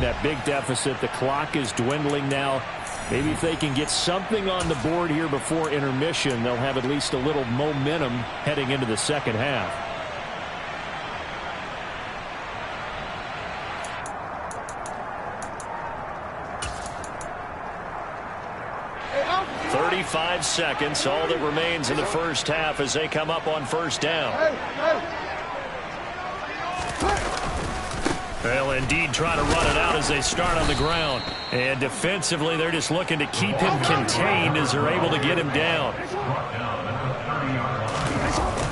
That big deficit, the clock is dwindling now. Maybe if they can get something on the board here before intermission, they'll have at least a little momentum heading into the second half. "35 seconds, all that remains in the first half as they come up on first down." They'll indeed try to run it out as they start on the ground. And defensively, they're just looking to keep him contained as they're able to get him down.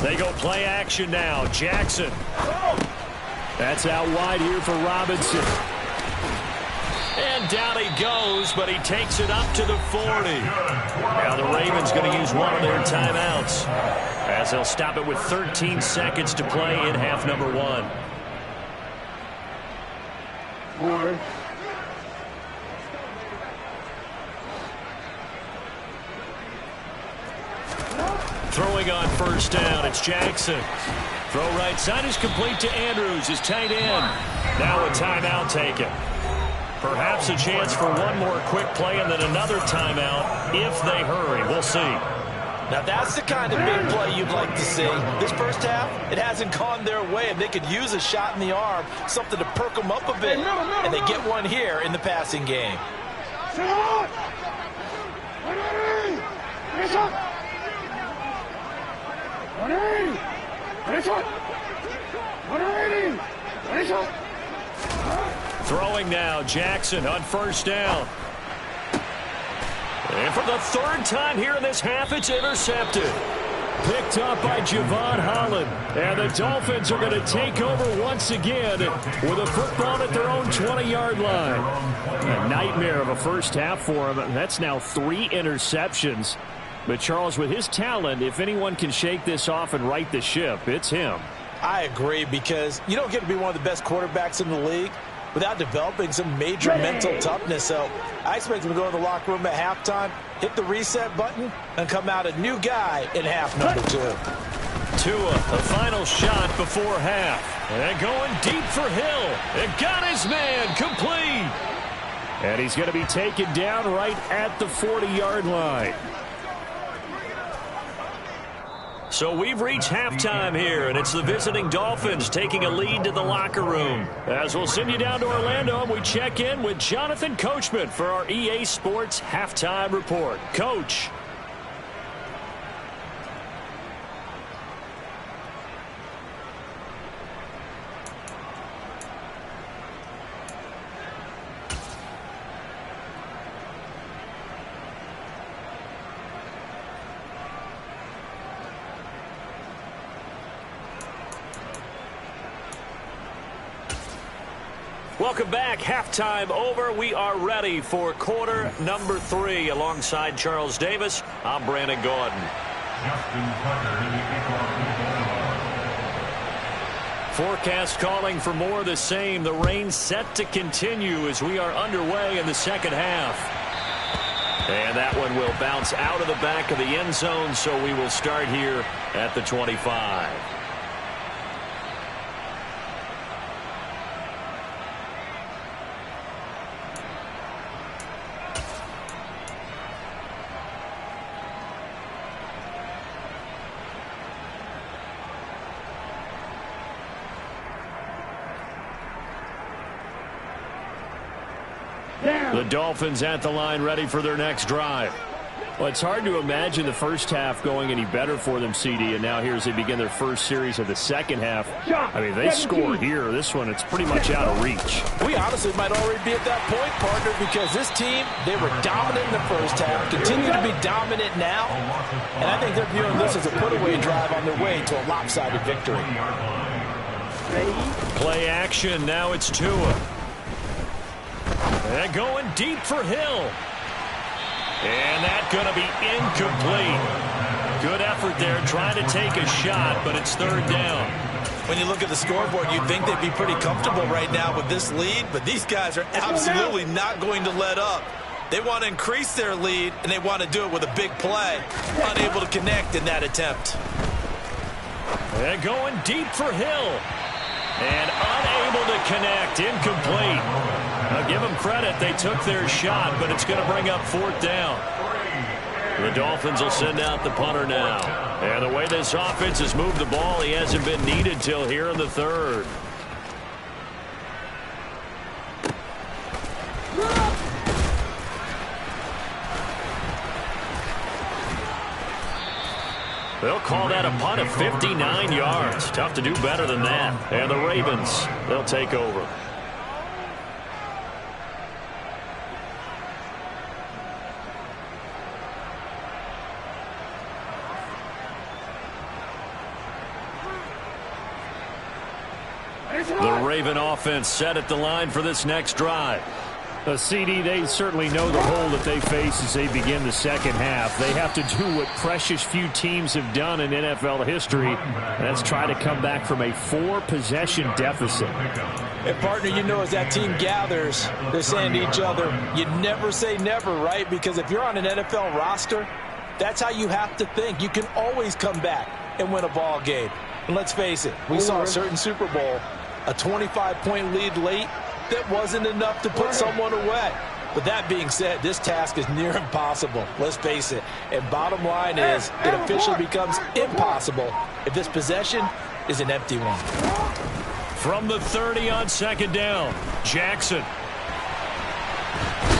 They go play action now. Jackson. That's out wide here for Robinson. And down he goes, but he takes it up to the 40. Now the Ravens going to use one of their timeouts as they'll stop it with 13 seconds to play in half number 1. Throwing on first down, it's Jackson. Throw right side is complete to Andrews, his tight end. Now a timeout taken. Perhaps a chance for one more quick play and then another timeout if they hurry. We'll see. Now that's the kind of big play you'd like to see. This first half, it hasn't gone their way, and they could use a shot in the arm, something to perk them up a bit. And they get one here in the passing game. Throwing now, Jackson on first down. And for the third time here in this half, it's intercepted. Picked up by Javon Holland. And the Dolphins are going to take over once again with a football at their own 20-yard line. A nightmare of a first half for him. That's now 3 interceptions. But Charles, with his talent, if anyone can shake this off and right the ship, it's him. I agree, because you don't get to be one of the best quarterbacks in the league without developing some major mental toughness. So I expect him to go in the locker room at halftime, hit the reset button, and come out a new guy in half number 2. Tua, the final shot before half. And going deep for Hill. And got his man complete. And he's going to be taken down right at the 40-yard line. So we've reached halftime here, and it's the visiting Dolphins taking a lead to the locker room. As we'll send you down to Orlando, and we check in with Jonathan Coachman for our EA Sports Halftime Report. Coach. Welcome back. Halftime over. We are ready for quarter number 3. Alongside Charles Davis, I'm Brandon Gordon. Forecast calling for more of the same. The rain set to continue as we are underway in the second half. And that one will bounce out of the back of the end zone, so we will start here at the 25. The Dolphins at the line, ready for their next drive. Well, it's hard to imagine the first half going any better for them, CD, and now here as they begin their first series of the second half. I mean, they score here. This one, it's pretty much out of reach. We honestly might already be at that point, partner, because this team, they were dominant in the first half, continue to be dominant now, and I think they're viewing this as a put-away drive on their way to a lopsided victory. Play action. Now it's Tua. And going deep for Hill. And that's going to be incomplete. Good effort there, trying to take a shot, but it's third down. When you look at the scoreboard, you'd think they'd be pretty comfortable right now with this lead, but these guys are absolutely not going to let up. They want to increase their lead, and they want to do it with a big play. Unable to connect in that attempt. And going deep for Hill. And unable to connect, incomplete. I'll give them credit. They took their shot, but it's going to bring up 4th down. The Dolphins will send out the punter now. And the way this offense has moved the ball, he hasn't been needed till here in the 3rd. They'll call that a punt of 59 yards. Tough to do better than that. And the Ravens, they'll take over. The Raven offense set at the line for this next drive. CD, they certainly know the hole that they face as they begin the second half. They have to do what precious few teams have done in NFL history. That's try to come back from a 4-possession deficit. And, partner, you know, as that team gathers, they're saying to each other, you never say never, right? Because if you're on an NFL roster, that's how you have to think. You can always come back and win a ball game. And let's face it, we saw a certain Super Bowl, a 25-point lead late, that wasn't enough to put someone away. But that being said, this task is near impossible. Let's face it. And bottom line is, it officially becomes impossible if this possession is an empty one. From the 30 on 2nd down, Jackson.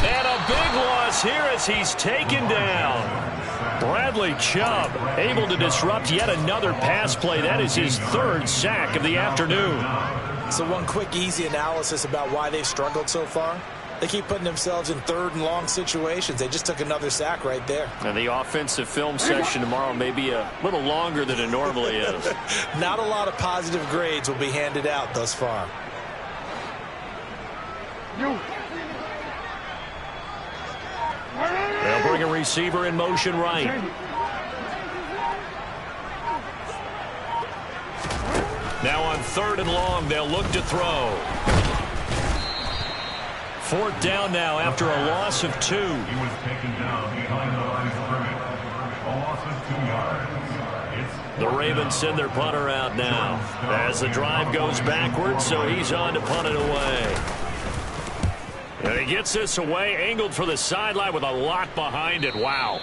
And a big loss here as he's taken down. Bradley Chubb able to disrupt yet another pass play. That is his 3rd sack of the afternoon. So one quick, easy analysis about why they've struggled so far. They keep putting themselves in 3rd and long situations. They just took another sack right there. And the offensive film session tomorrow may be a little longer than it normally is. Not a lot of positive grades will be handed out thus far. They'll bring a receiver in motion right. Now on 3rd and long, they'll look to throw. 4th down now after a loss of 2. He was taken down behind the line of scrimmage. A loss of 2 yards. The Ravens send their punter out now as the drive goes backwards, so he's on to punt it away. And he gets this away, angled for the sideline with a lot behind it. Wow.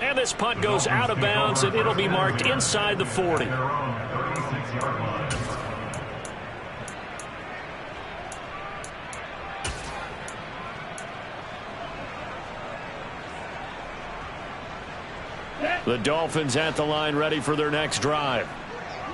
And this punt goes out of bounds, and it'll be marked inside the 40. The Dolphins at the line, ready for their next drive.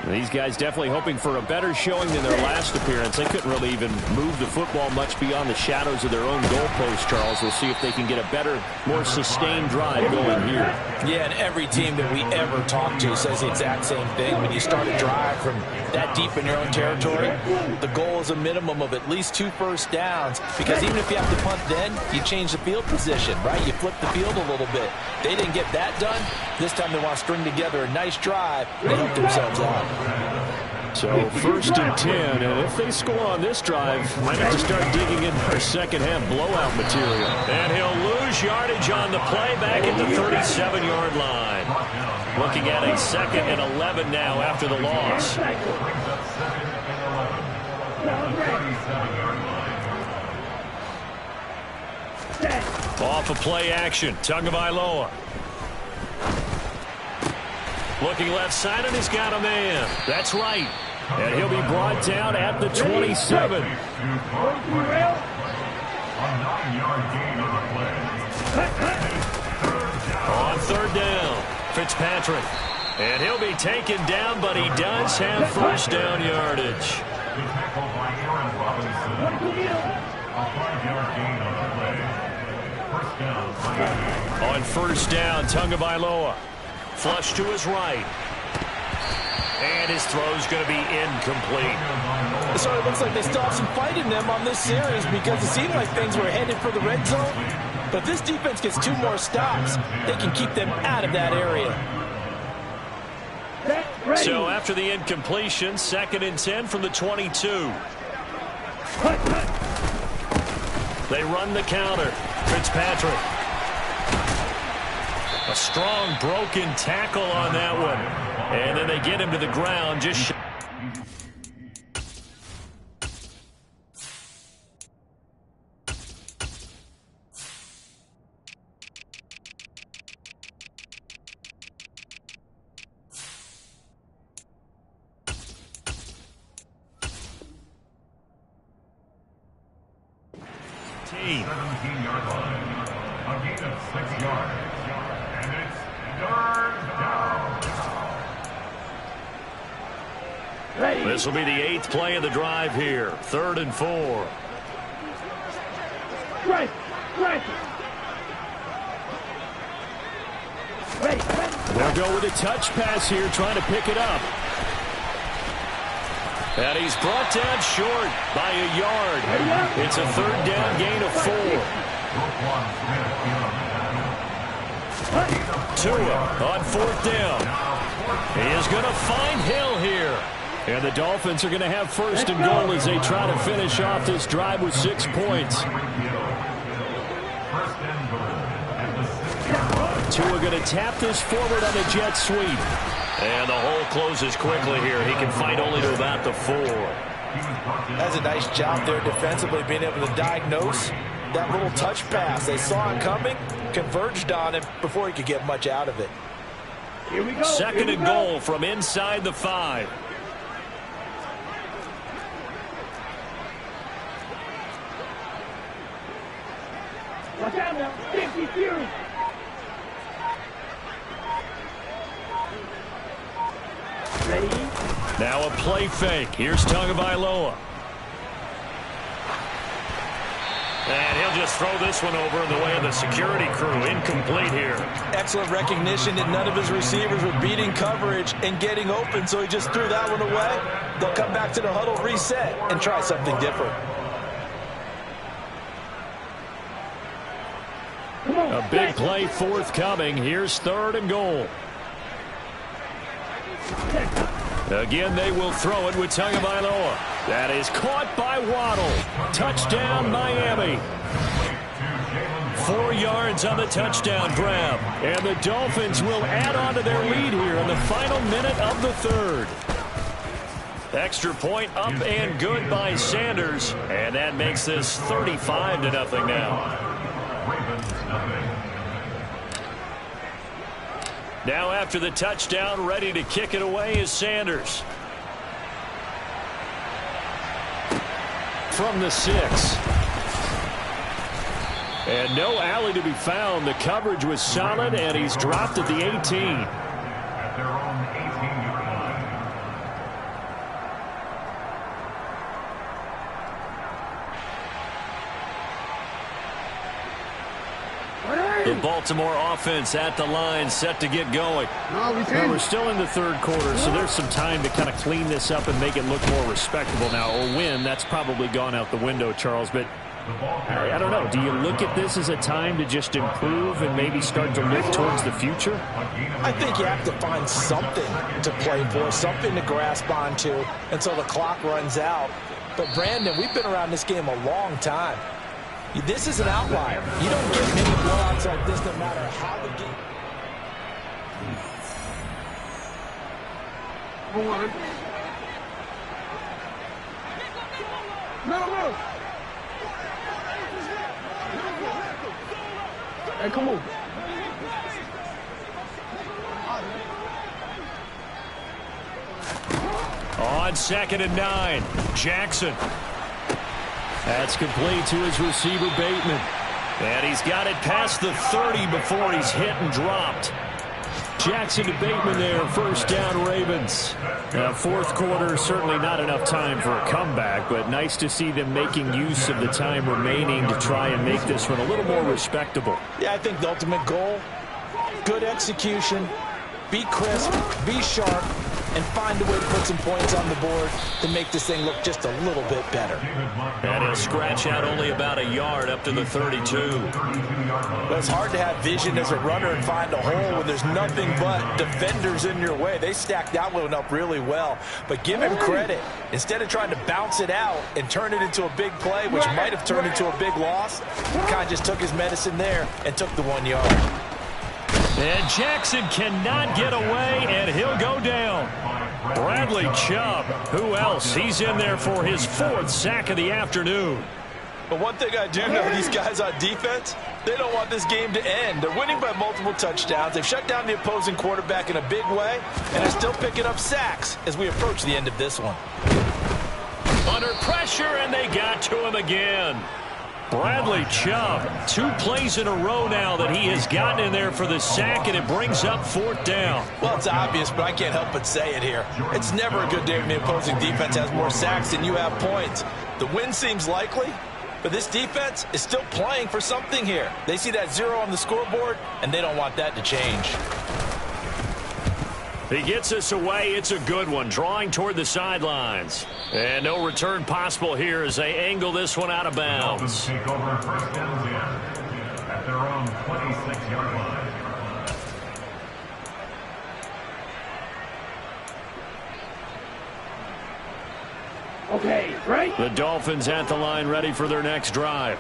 These guys definitely hoping for a better showing than their last appearance. They couldn't really even move the football much beyond the shadows of their own goalpost, Charles. We'll see if they can get a better, more sustained drive going here. Yeah, and every team that we ever talk to says the exact same thing. When you start a drive from that deep in your own territory, the goal is a minimum of at least 2 first downs, because even if you have to punt then, you change the field position, right? You flip the field a little bit. They didn't get that done. This time they want to string together a nice drive and help themselves out. So 1st and 10, and if they score on this drive, might have to start digging in for second half blowout material. And he'll lose yardage on the play back at the 37-yard line. Looking at a 2nd and 11 now after the loss. Off of play action, Tagovailoa. Looking left side, and he's got a man. That's right. And he'll be brought down at the 27. A 9-yard gain on the play. On 3rd down, Fitzpatrick. And he'll be taken down, but he does have first down yardage. The tackle by Aaron Robinson. A 5-yard gain on the play. First down. On 1st down, Tagovailoa. Flush to his right. And his throw's going to be incomplete. So it looks like they still have some fight in them on this series, because it seemed like things were headed for the red zone. But if this defense gets 2 more stops, they can keep them out of that area. So after the incompletion, 2nd and 10 from the 22. They run the counter. Fitzpatrick. A strong broken tackle on that one. And then they get him to the ground just 17-yard line. A gain of 6 yards. And it's third down. This will be the 8th play of the drive here. 3rd and 4. Right. They'll go with a touch pass here, trying to pick it up. And he's brought down short by a yard. It's a 3rd down gain of 4. Tua on 4th down. He is going to find Hill here. And the Dolphins are going to have 1st and goal as they try to finish off this drive with 6 points. Tua going to tap this forward on the jet sweep. And the hole closes quickly here. He can fight only to about the 4. That's a nice job there defensively, being able to diagnose that little touch pass. They saw it coming, converged on him before he could get much out of it. Here we go. 2nd and goal from inside the 5. Watch out now. 50 Fury. Ready? Now a play fake. Here's Tagovailoa. And he'll just throw this one over in the way of the security crew. Incomplete here. Excellent recognition that none of his receivers were beating coverage and getting open, so he just threw that one away. They'll come back to the huddle, reset, and try something different. A big play forthcoming. Here's 3rd and goal. Again, they will throw it with Tagovailoa. That is caught by Waddle. Touchdown, Miami. 4 yards on the touchdown grab. And the Dolphins will add on to their lead here in the final minute of the 3rd. Extra point up and good by Sanders. And that makes this 35-0 now. Now after the touchdown, ready to kick it away is Sanders. From the 6. And no alley to be found. The coverage was solid, and he's dropped at the 18. At their own 18-yard line. The Baltimore offense at the line, set to get going. Well, we're still in the 3rd quarter, so there's some time to kind of clean this up and make it look more respectable now. A win, that's probably gone out the window, Charles, but I don't know. Do you look at this as a time to just improve and maybe start to look towards the future? I think you have to find something to play for, something to grasp onto until the clock runs out. But, Brandon, we've been around this game a long time. This is an outlier. You don't get many blowouts like this no matter how the game... No. Hey, come on. On 2nd and 9, Jackson. That's complete to his receiver, Bateman. And he's got it past the 30 before he's hit and dropped. Jackson to Bateman there, 1st down Ravens. 4th quarter, certainly not enough time for a comeback, but nice to see them making use of the time remaining to try and make this one a little more respectable. Yeah, I think the ultimate goal, good execution, be crisp, be sharp, and find a way to put some points on the board to make this thing look just a little bit better. And he'll scratch out only about a yard up to the 32. But it's hard to have vision as a runner and find a hole when there's nothing but defenders in your way. They stacked that one up really well. But give him credit. Instead of trying to bounce it out and turn it into a big play, which might have turned into a big loss, he kind of just took his medicine there and took the 1 yard. And Jackson cannot get away, and he'll go down. Bradley Chubb, who else? He's in there for his 4th sack of the afternoon. But one thing I do know, these guys on defense, they don't want this game to end. They're winning by multiple touchdowns. They've shut down the opposing quarterback in a big way, and they're still picking up sacks as we approach the end of this one. Under pressure, and they got to him again. Bradley Chubb, 2 plays in a row now that he has gotten in there for the sack, and it brings up 4th down. Well, it's obvious, but I can't help but say it here. It's never a good day when the opposing defense has more sacks than you have points. The win seems likely, but this defense is still playing for something here. They see that 0 on the scoreboard, and they don't want that to change. He gets us away. It's a good one, drawing toward the sidelines. And no return possible here as they angle this one out of bounds. Dolphins take over first downs in at their own 26-yard line. Okay, right? The Dolphins at the line ready for their next drive.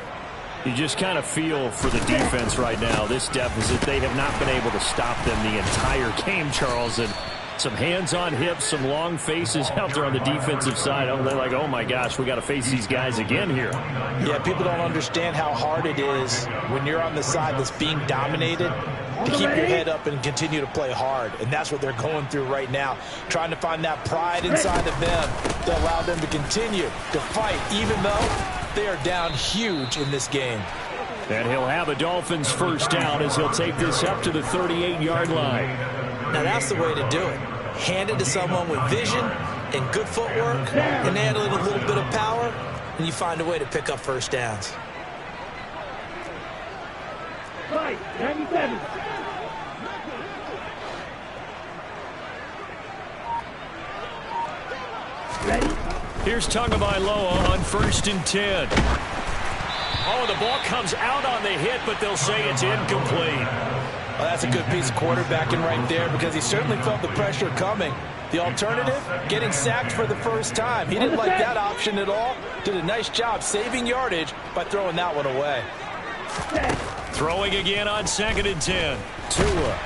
You just kind of feel for the defense right now, this deficit. They have not been able to stop them the entire game, Charles. And some hands on hips, some long faces out there on the defensive side. Oh, they're like, oh, my gosh, we got to face these guys again here. Yeah, people don't understand how hard it is when you're on the side that's being dominated to keep your head up and continue to play hard. And that's what they're going through right now, trying to find that pride inside of them to allow them to continue to fight, even though they are down huge in this game. And he'll have a Dolphins first down as he'll take this up to the 38-yard line. Now, that's the way to do it. Hand it to someone with vision and good footwork and add a little bit of power, and you find a way to pick up first downs. 97. Ready? Here's Tagovailoa on 1st and 10. Oh, the ball comes out on the hit, but they'll say it's incomplete. Well, that's a good piece of quarterbacking right there because he certainly felt the pressure coming. The alternative, getting sacked for the first time. He didn't like that option at all. Did a nice job saving yardage by throwing that one away. Throwing again on 2nd and 10. Tua.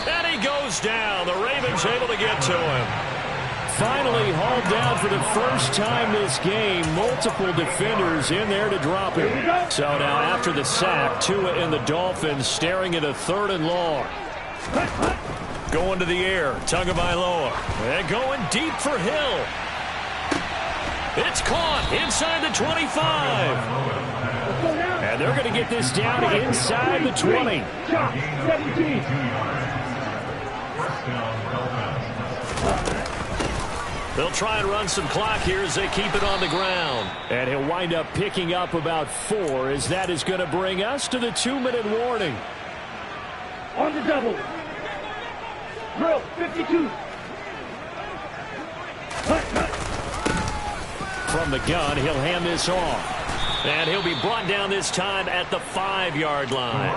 And he goes down. The Ravens able to get to him. Finally hauled down for the first time this game. Multiple defenders in there to drop him. So now after the sack, Tua and the Dolphins staring at a 3rd and long. Going to the air, Tagovailoa. And going deep for Hill. It's caught inside the 25. And they're going to get this down inside the 20. 17. They'll try and run some clock here as they keep it on the ground. And he'll wind up picking up about 4 as that is going to bring us to the 2-minute warning. On the double. Drill, 52. From the gun, he'll hand this off. And he'll be brought down this time at the 5-yard line.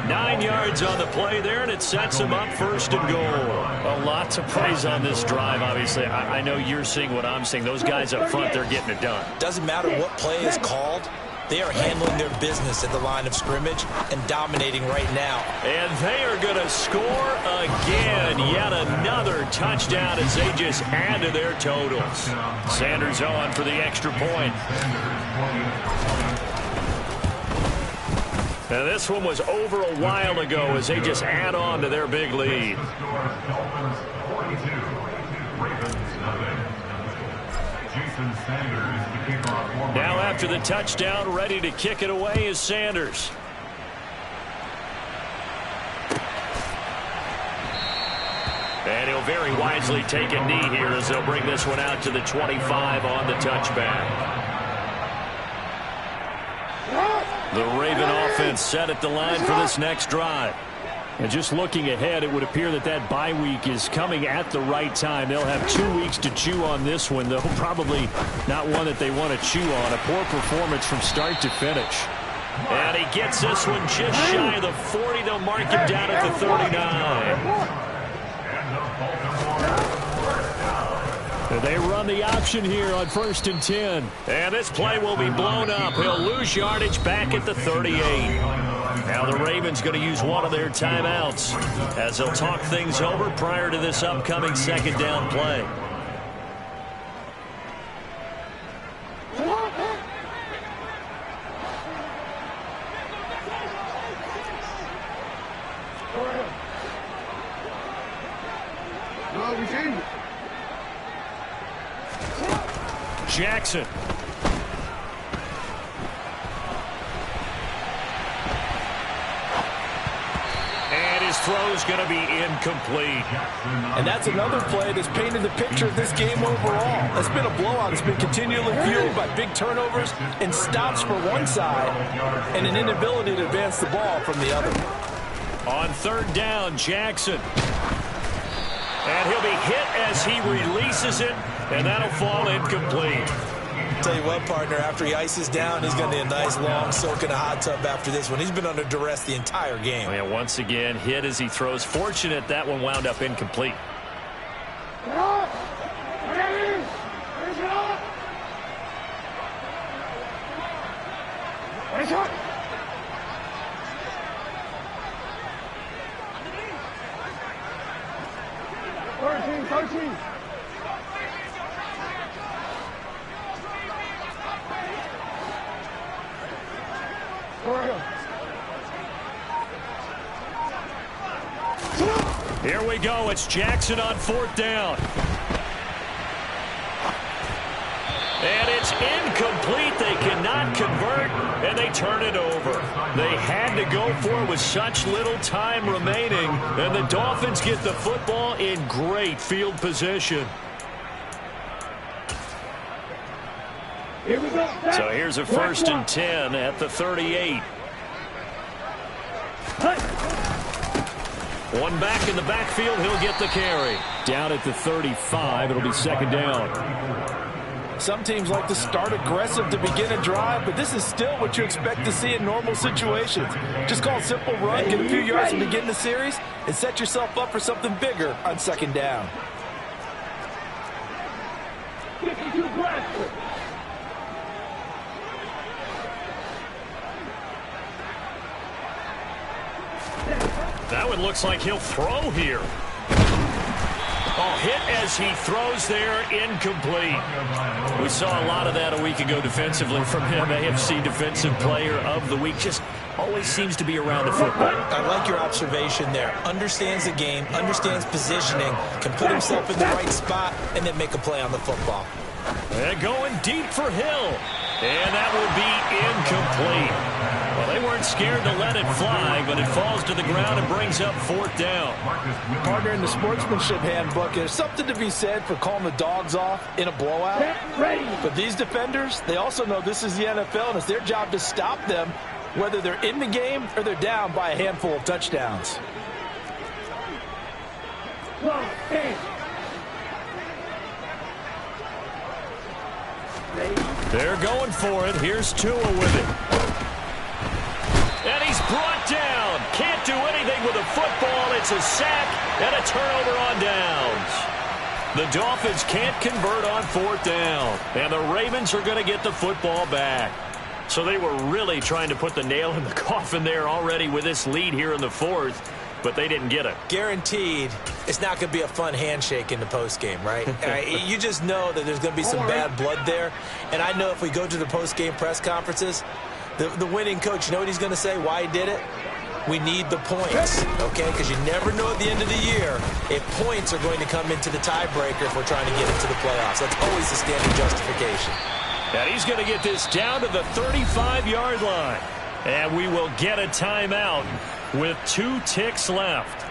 9 yards on the play there, and it sets him up 1st and goal. A lot to praise on this drive, obviously. I know you're seeing what I'm seeing. Those guys up front, they're getting it done. Doesn't matter what play is called. They are handling their business at the line of scrimmage and dominating right now. And they are going to score again. Yet another touchdown as they just add to their totals. Sanders on for the extra point. Now this one was over a while ago as they just add on to their big lead. Now after the touchdown, ready to kick it away is Sanders. And he'll very wisely take a knee here as they'll bring this one out to the 25 on the touchback. The Raven offense set at the line for this next drive. And just looking ahead, it would appear that that bye week is coming at the right time. They'll have 2 weeks to chew on this one, though probably not one that they want to chew on. A poor performance from start to finish. And he gets this one just shy of the 40. They'll mark him down at the 39. They run the option here on 1st and 10. And this play will be blown up. He'll lose yardage back at the 38. Now the Ravens going to use one of their timeouts as they'll talk things over prior to this upcoming 2nd down play. Jackson. throw's going to be incomplete. And that's another play that's painted the picture of this game overall. It's been a blowout. It's been continually fueled by big turnovers and stops for one side and an inability to advance the ball from the other. On third down, Jackson. And he'll be hit as he releases it, and that'll fall incomplete. Tell you what, partner, after he ices down, he's going to need a nice long soak in a hot tub after this one. He's been under duress the entire game. And once again, hit as he throws. Fortunate that one wound up incomplete. Here we go. It's Jackson on fourth down. And it's incomplete. They cannot convert, and they turn it over. They had to go for it with such little time remaining, and the Dolphins get the football in great field position. Here we go. So here's a 1st and 10 at the 38. One back in the backfield. He'll get the carry. Down at the 35. It'll be 2nd down. Some teams like to start aggressive to begin a drive, but this is still what you expect to see in normal situations. Just call a simple run, get a few yards to begin the series, and set yourself up for something bigger on 2nd down. 52 Bradford. That one looks like he'll throw here. Oh, hit as he throws there, incomplete. We saw a lot of that a week ago defensively from him. AFC Defensive Player of the Week. Just always seems to be around the football. I like your observation there. Understands the game, understands positioning, can put himself in the right spot, and then make a play on the football. And going deep for Hill. And that will be incomplete. Well, they weren't scared to let it fly, but it falls to the ground and brings up 4th down. Partner, in the sportsmanship handbook, there's something to be said for calling the dogs off in a blowout. But these defenders, they also know this is the NFL, and it's their job to stop them, whether they're in the game or they're down by a handful of touchdowns. They're going for it. Here's Tua with it. And he's brought down. Can't do anything with a football. It's a sack and a turnover on downs. The Dolphins can't convert on 4th down. And the Ravens are going to get the football back. So they were really trying to put the nail in the coffin there already with this lead here in the 4th. But they didn't get it. Guaranteed, it's not going to be a fun handshake in the postgame, right? You just know that there's going to be some bad blood there. And I know if we go to the postgame press conferences, the winning coach, you know what he's going to say, why he did it? We need the points, okay? Because you never know at the end of the year if points are going to come into the tiebreaker if we're trying to get into the playoffs. That's always the standard justification. And he's going to get this down to the 35-yard line. And we will get a timeout with 2 ticks left.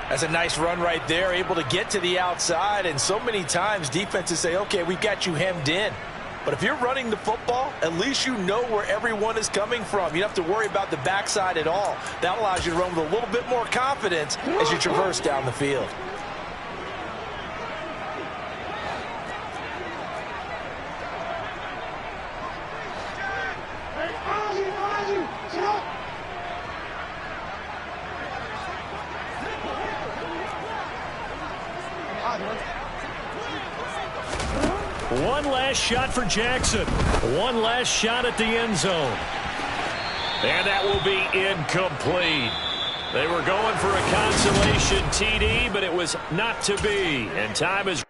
That's a nice run right there, able to get to the outside. And so many times defenses say, okay, we got you hemmed in. But if you're running the football, at least you know where everyone is coming from. You don't have to worry about the backside at all. That allows you to run with a little bit more confidence as you traverse down the field. One last shot for Jackson. One last shot at the end zone. And that will be incomplete. They were going for a consolation TD, but it was not to be. And time is